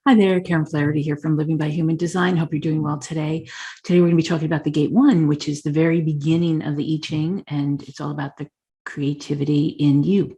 Hi there, Karen Flaherty here from Living by Human Design. Hope you're doing well today. Today we're going to be talking about the Gate 1, which is the very beginning of the I Ching, and it's all about the creativity in you.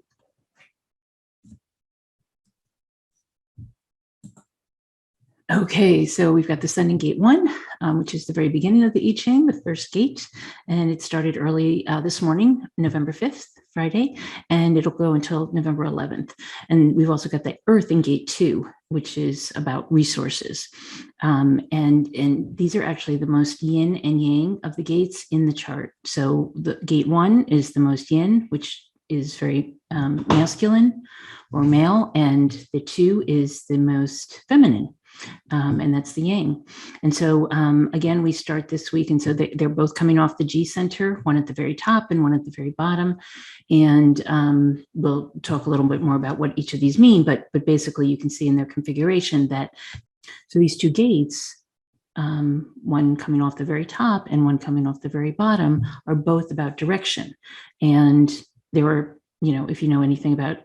Okay, so we've got the Sun in Gate 1, which is the very beginning of the I Ching, the first gate, and it started early this morning, November 5th, Friday, and it'll go until November 11th. And we've also got the Earth in Gate 2, which is about resources. And these are actually the most yin and yang of the gates in the chart. So the Gate 1 is the most yin, which is very masculine or male, and the 2 is the most feminine. And that's the yang. And so, again, we start this week. And so they're both coming off the G center, one at the very top and one at the very bottom. And we'll talk a little bit more about what each of these mean. But basically, you can see in their configuration that, so these two gates, one coming off the very top and one coming off the very bottom, are both about direction. And there were, if you know anything about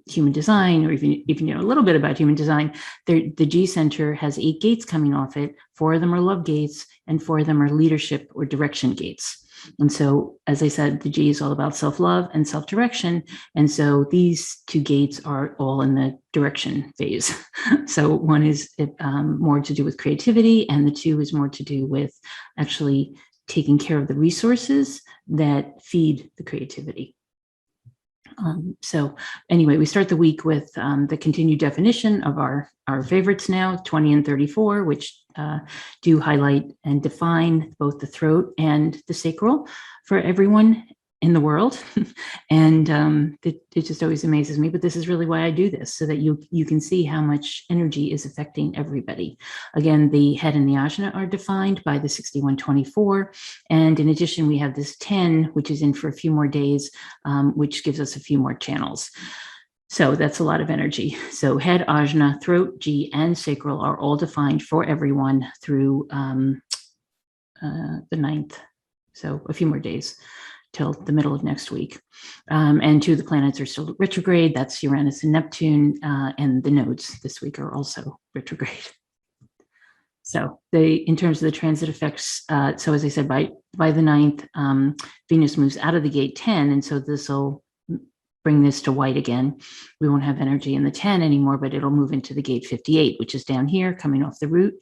human design, or even if you know a little bit about human design, the G center has 8 gates coming off it. 4 of them are love gates, and 4 of them are leadership or direction gates. And so, as I said, the G is all about self-love and self-direction. And so these 2 gates are all in the direction phase. So one is more to do with creativity, and the 2 is more to do with actually taking care of the resources that feed the creativity. So anyway, we start the week with the continued definition of our favorites now, 20 and 34, which do highlight and define both the throat and the sacral for everyone in the world. And it just always amazes me, but this is really why I do this, so that you can see how much energy is affecting everybody. Again, the head and the ajna are defined by the 6124. And in addition, we have this 10, which is in for a few more days, which gives us a few more channels. So that's a lot of energy. So head, ajna, throat, G, and sacral are all defined for everyone through the 9th. So a few more days till the middle of next week. And 2 of the planets are still retrograde. That's Uranus and Neptune, and the nodes this week are also retrograde. So in terms of the transit effects, so as I said, by the 9th, Venus moves out of the gate 10, and so this will bring this to white again. We won't have energy in the 10 anymore, but it'll move into the gate 58, which is down here, coming off the root.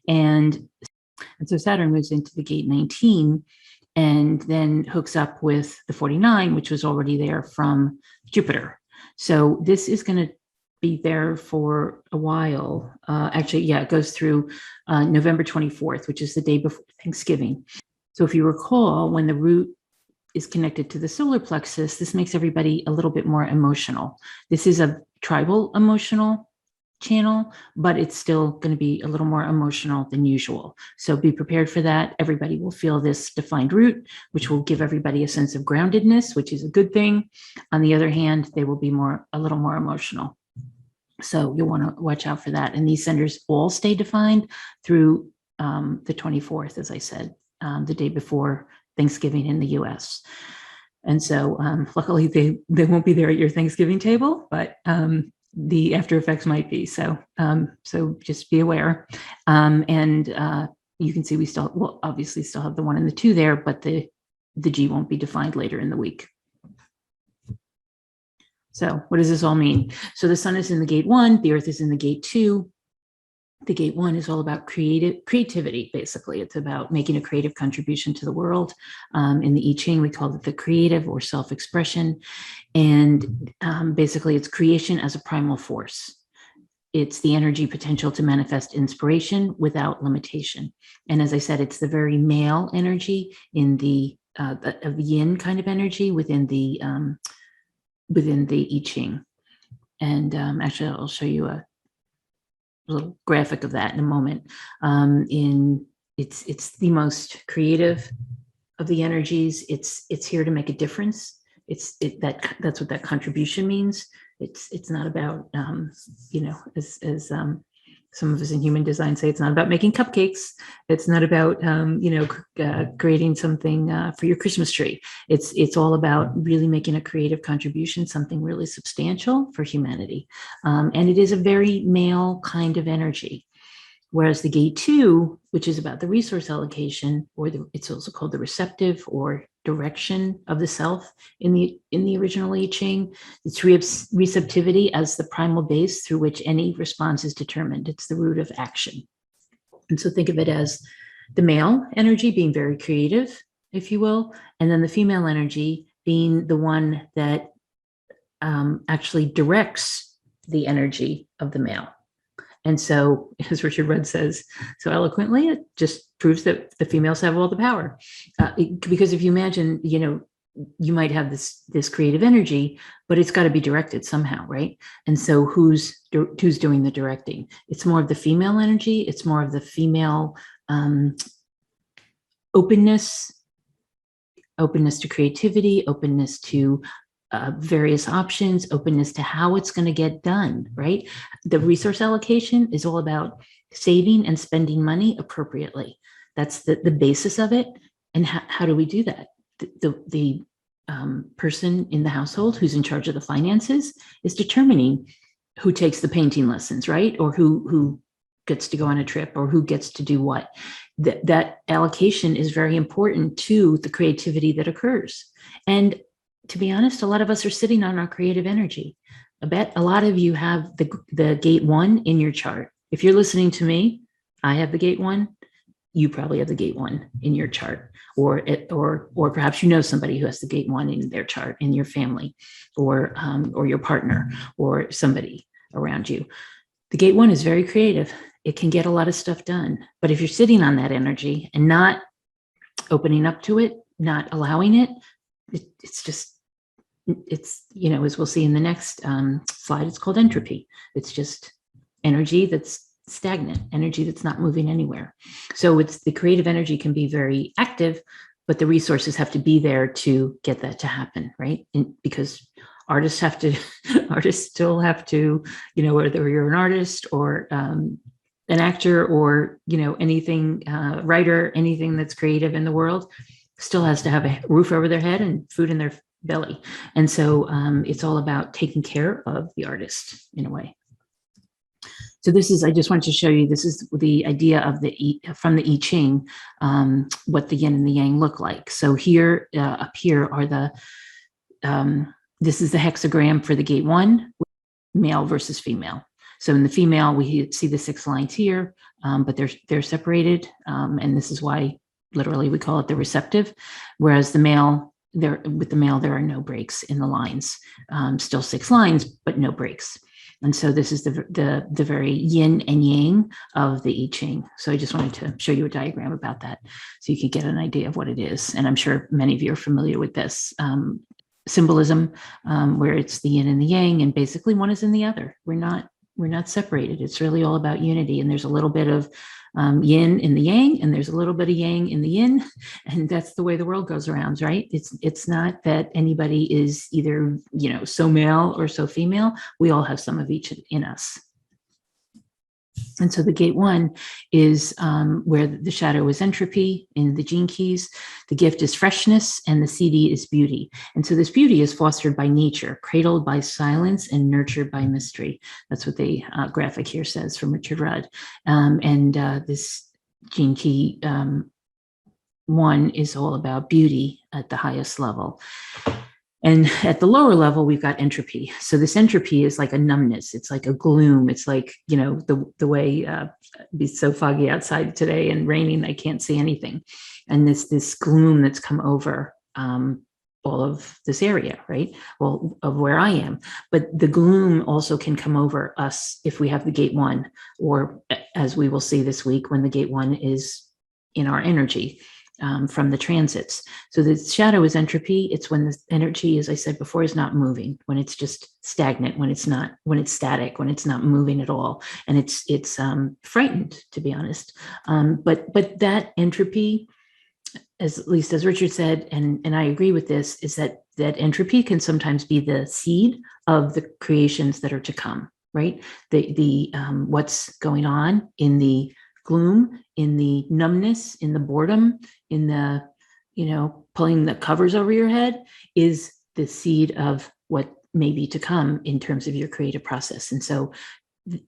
And so Saturn moves into the gate 19, and then hooks up with the 49, which was already there from Jupiter. So this is going to be there for a while. Actually, yeah, it goes through November 24th, which is the day before Thanksgiving. So if you recall, when the root is connected to the solar plexus, this makes everybody a little bit more emotional. This is a tribal emotional channel, but it's still going to be a little more emotional than usual. So be prepared for that. Everybody will feel this defined root, which will give everybody a sense of groundedness, which is a good thing. On the other hand, they will be a little more emotional. So you'll want to watch out for that. And these centers all stay defined through the 24th, as I said, the day before Thanksgiving in the US. And so luckily they won't be there at your Thanksgiving table, but the after effects might be. So just be aware. And you can see we will obviously still have the 1 and the 2 there, but the G won't be defined later in the week. So what does this all mean? So the Sun is in the gate 1, the Earth is in the gate 2. The gate 1 is all about creativity, basically. It's about making a creative contribution to the world. In the I Ching, we call it the creative or self-expression. And basically, it's creation as a primal force. It's the energy potential to manifest inspiration without limitation. And as I said, it's the very male energy in the yin kind of energy within the I Ching. And actually, I'll show you a little graphic of that in a moment. It's the most creative of the energies. It's here to make a difference. That's what that contribution means. It's not about as some of us in human design say it's not about making cupcakes. It's not about creating something for your Christmas tree. It's all about really making a creative contribution, something really substantial for humanity. And it is a very male kind of energy. Whereas the gate 2, which is about the resource allocation, or it's also called the receptive or direction of the self in the original I Ching, it's receptivity as the primal base through which any response is determined. It's the root of action. And so think of it as the male energy being very creative, if you will, and then the female energy being the one that actually directs the energy of the male. And so, as Richard Rudd says so eloquently, it just proves that the females have all the power. Because if you imagine, you might have this creative energy, but it's got to be directed somehow, right? And so, who's doing the directing? It's more of the female energy. It's more of the female openness to creativity, openness to various options, openness to how it's going to get done, right? The resource allocation is all about saving and spending money appropriately. That's the basis of it. And how do we do that? The person in the household who's in charge of the finances is determining who takes the painting lessons, right? Or who gets to go on a trip, or who gets to do what. That allocation is very important to the creativity that occurs. And to be honest, a lot of us are sitting on our creative energy. I bet a lot of you have the gate 1 in your chart. If you're listening to me, I have the gate 1. You probably have the gate 1 in your chart, or perhaps somebody who has the gate 1 in their chart, in your family, or your partner, or somebody around you. The gate 1 is very creative. It can get a lot of stuff done. But if you're sitting on that energy and not opening up to it, not allowing it, it's as we'll see in the next slide, it's called entropy. It's just energy that's stagnant, energy that's not moving anywhere. So it's the creative energy can be very active, but the resources have to be there to get that to happen, right? because artists still have to, whether you're an artist or an actor or, anything, writer, anything that's creative in the world, still has to have a roof over their head and food in their belly. And so it's all about taking care of the artist in a way. So I just wanted to show you, this is the idea of from the I Ching, what the yin and the yang look like. So here, up here are this is the hexagram for the gate 1, male versus female. So in the female, we see the 6 lines here, but they're separated. And this is why literally we call it the receptive. Whereas the male, there are no breaks in the lines. Still 6 lines, but no breaks. And so this is the very yin and yang of the I Ching. So I just wanted to show you a diagram about that so you could get an idea of what it is. And I'm sure many of you are familiar with this symbolism, where it's the yin and the yang, and basically one is in the other. We're not separated. It's really all about unity. And there's a little bit of yin in the yang, and there's a little bit of yang in the yin, and that's the way the world goes around, right? It's not that anybody is either so male or so female. We all have some of each in us. And so the gate 1 is where the shadow is entropy in the gene keys. The gift is freshness, and the CD is beauty. And so this beauty is fostered by nature, cradled by silence, and nurtured by mystery. That's what the graphic here says from Richard Rudd. And this gene key 1 is all about beauty at the highest level. And at the lower level, we've got entropy. So this entropy is like a numbness. It's like a gloom. It's like, the way it's so foggy outside today and raining, I can't see anything. And this gloom that's come over all of this area, right? Well, of where I am. But the gloom also can come over us if we have the gate 1, or as we will see this week, when the gate 1 is in our energy. From the transits. So the shadow is entropy. It's when the energy, as I said before, is not moving, when it's just stagnant, when it's static, when it's not moving at all. And it's frightened, to be honest. But that entropy, at least as Richard said, and I agree with this, is that entropy can sometimes be the seed of the creations that are to come. right? The what's going on in the gloom, in the numbness, in the boredom, in the, pulling the covers over your head is the seed of what may be to come in terms of your creative process. And so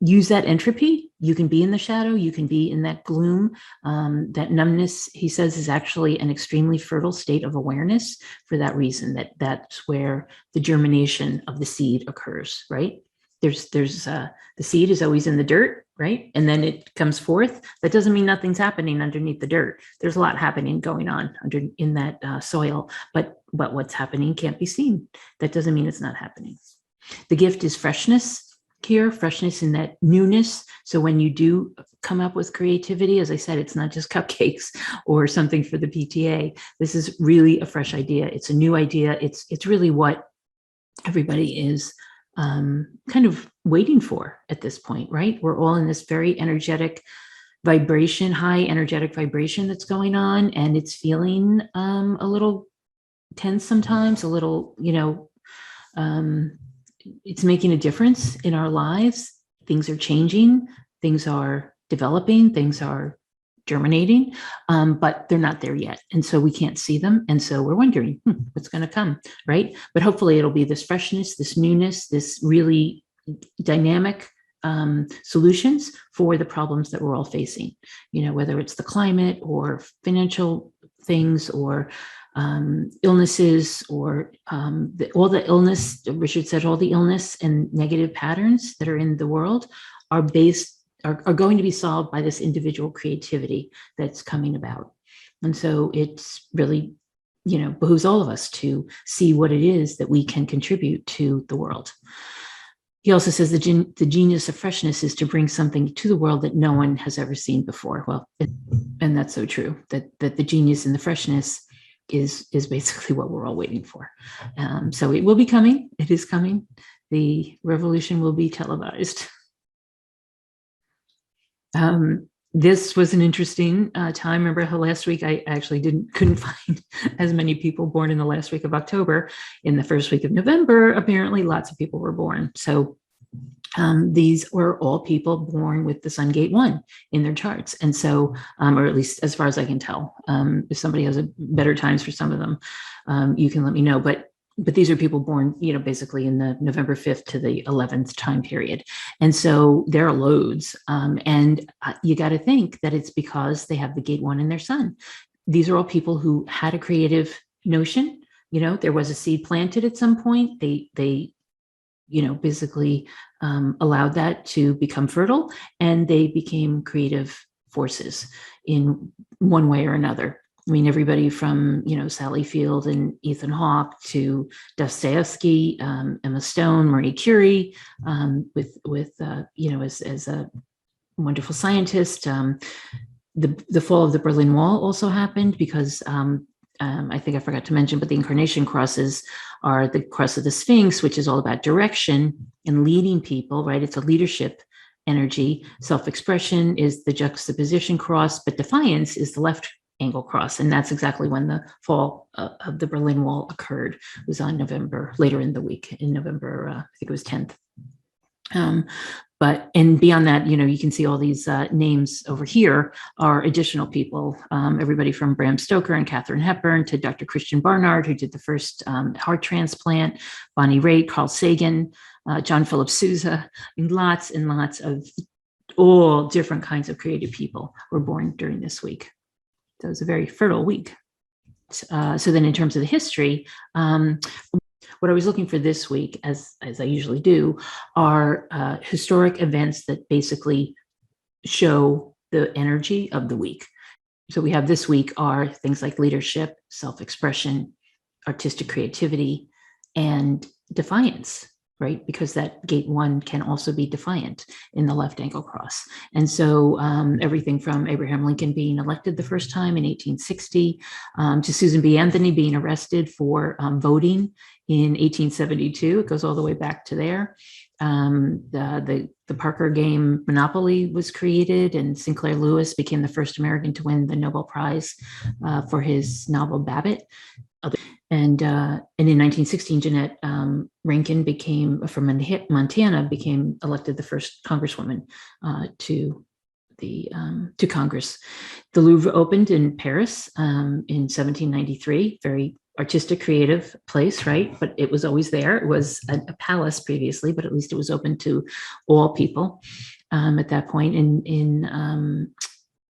use that entropy. You can be in the shadow, you can be in that gloom. That numbness, he says, is actually an extremely fertile state of awareness for that reason, that's where the germination of the seed occurs, right? There's the seed is always in the dirt, right? And then it comes forth. That doesn't mean nothing's happening underneath the dirt. There's a lot happening going on in that soil, but what's happening can't be seen. That doesn't mean it's not happening. The gift is freshness here, freshness in that newness. So when you do come up with creativity, as I said, it's not just cupcakes or something for the PTA. This is really a fresh idea. It's a new idea. It's really what everybody is kind of waiting for at this point, right? We're all in this very energetic vibration, high energetic vibration that's going on, and it's feeling a little tense sometimes, a little, it's making a difference in our lives. Things are changing, things are developing, things are germinating, but they're not there yet. And so we can't see them. And so we're wondering what's going to come, right? But hopefully it'll be this freshness, this newness, this really dynamic solutions for the problems that we're all facing, whether it's the climate or financial things or illnesses or all the illness. Richard said all the illness and negative patterns that are in the world are going to be solved by this individual creativity that's coming about. And so it's really, behooves all of us to see what it is that we can contribute to the world. He also says the genius of freshness is to bring something to the world that no one has ever seen before. Well, and that's so true, that the genius and the freshness is basically what we're all waiting for. So it will be coming. It is coming. The revolution will be televised. This was an interesting time. Remember how last week I actually couldn't find as many people born in the last week of October. In the first week of November, apparently lots of people were born. So these were all people born with the Sun Gate 1 in their charts. And so, or at least as far as I can tell, if somebody has a better times for some of them, you can let me know. But these are people born, basically in the November 5th to the 11th time period. And so there are loads. And you got to think that it's because they have the Gate 1 in their sun. These are all people who had a creative notion. There was a seed planted at some point. They basically allowed that to become fertile, and they became creative forces in one way or another. I mean, everybody from, Sally Field and Ethan Hawke to Dostoevsky, Emma Stone, Marie Curie, as a wonderful scientist. The fall of the Berlin Wall also happened because I think I forgot to mention, but the incarnation crosses are the cross of the Sphinx, which is all about direction and leading people, right? It's a leadership energy. Self-expression is the juxtaposition cross, but defiance is the left angle cross. And that's exactly when the fall of the Berlin Wall occurred. It was on later in the week, in November, I think it was 10th. And beyond that, you can see all these names over here are additional people, everybody from Bram Stoker and Katharine Hepburn to Dr. Christian Barnard, who did the first heart transplant, Bonnie Raitt, Carl Sagan, John Philip Sousa, and lots of all different kinds of creative people were born during this week. So it was a very fertile week. So then in terms of the history, what I was looking for this week, as I usually do, are historic events that basically show the energy of the week. So we have this week are things like leadership, self-expression, artistic creativity, and defiance, right? Because that Gate 1 can also be defiant in the left angle cross. And so everything from Abraham Lincoln being elected the first time in 1860 to Susan B. Anthony being arrested for voting in 1872. It goes all the way back to there. The Parker game Monopoly was created, and Sinclair Lewis became the first American to win the Nobel Prize for his novel Babbitt. And in 1916, Jeanette Rankin from Montana, became elected the first Congresswoman to Congress. The Louvre opened in Paris in 1793. Very artistic, creative place, right? But it was always there. It was a palace previously, but at least it was open to all people at that point. In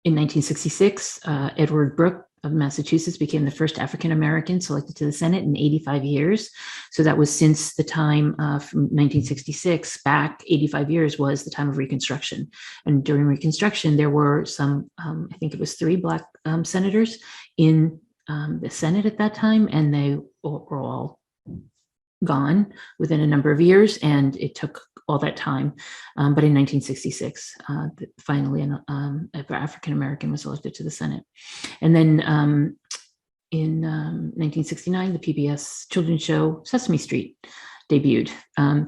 1966, Edward Brooke of Massachusetts became the first African-American selected to the Senate in 85 years. So that was since the time from 1966 back 85 years was the time of Reconstruction. And during Reconstruction, there were some, I think it was 3 Black senators in the Senate at that time, and they were all gone within a number of years, and it took all that time. But in 1966, finally, an African-American was elected to the Senate. And then in 1969, the PBS children's show Sesame Street debuted.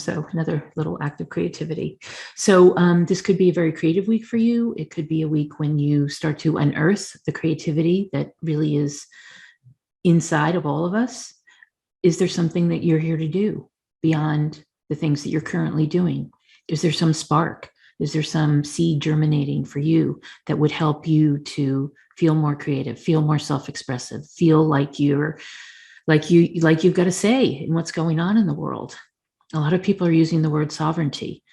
So another little act of creativity. So this could be a very creative week for you. It could be a week when you start to unearth the creativity that really is inside of all of us. Is there something that you're here to do beyond the things that you're currently doing? Is there some spark? Is there some seed germinating for you that would help you to feel more creative, feel more self-expressive, feel like you've got a say in what's going on in the world? A lot of people are using the word sovereignty.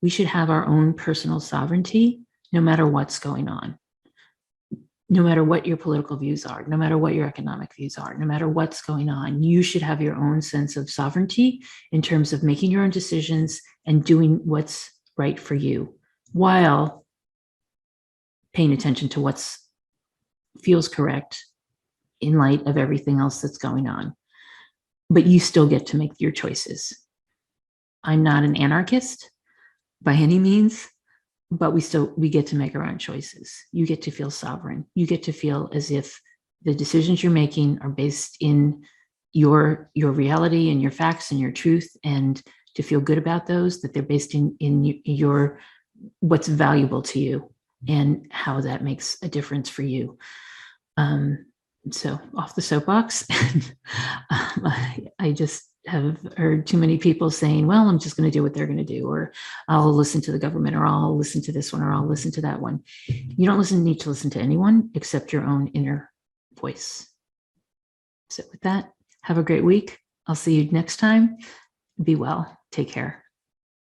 We should have our own personal sovereignty no matter what's going on. No matter what your political views are, no matter what your economic views are, no matter what's going on, you should have your own sense of sovereignty in terms of making your own decisions and doing what's right for you while paying attention to what feels correct in light of everything else that's going on. But you still get to make your choices. I'm not an anarchist by any means, but we get to make our own choices. You get to feel sovereign. You get to feel as if the decisions you're making are based in your reality and your facts and your truth, and to feel good about those, that they're based in your what's valuable to you and how that makes a difference for you. So off the soapbox, I just have heard too many people saying, well, I'm just going to do what they're going to do, or I'll listen to the government, or I'll listen to this one, or I'll listen to that one. You don't need to listen to anyone except your own inner voice. So with that, have a great week. I'll see you next time. Be well. Take care.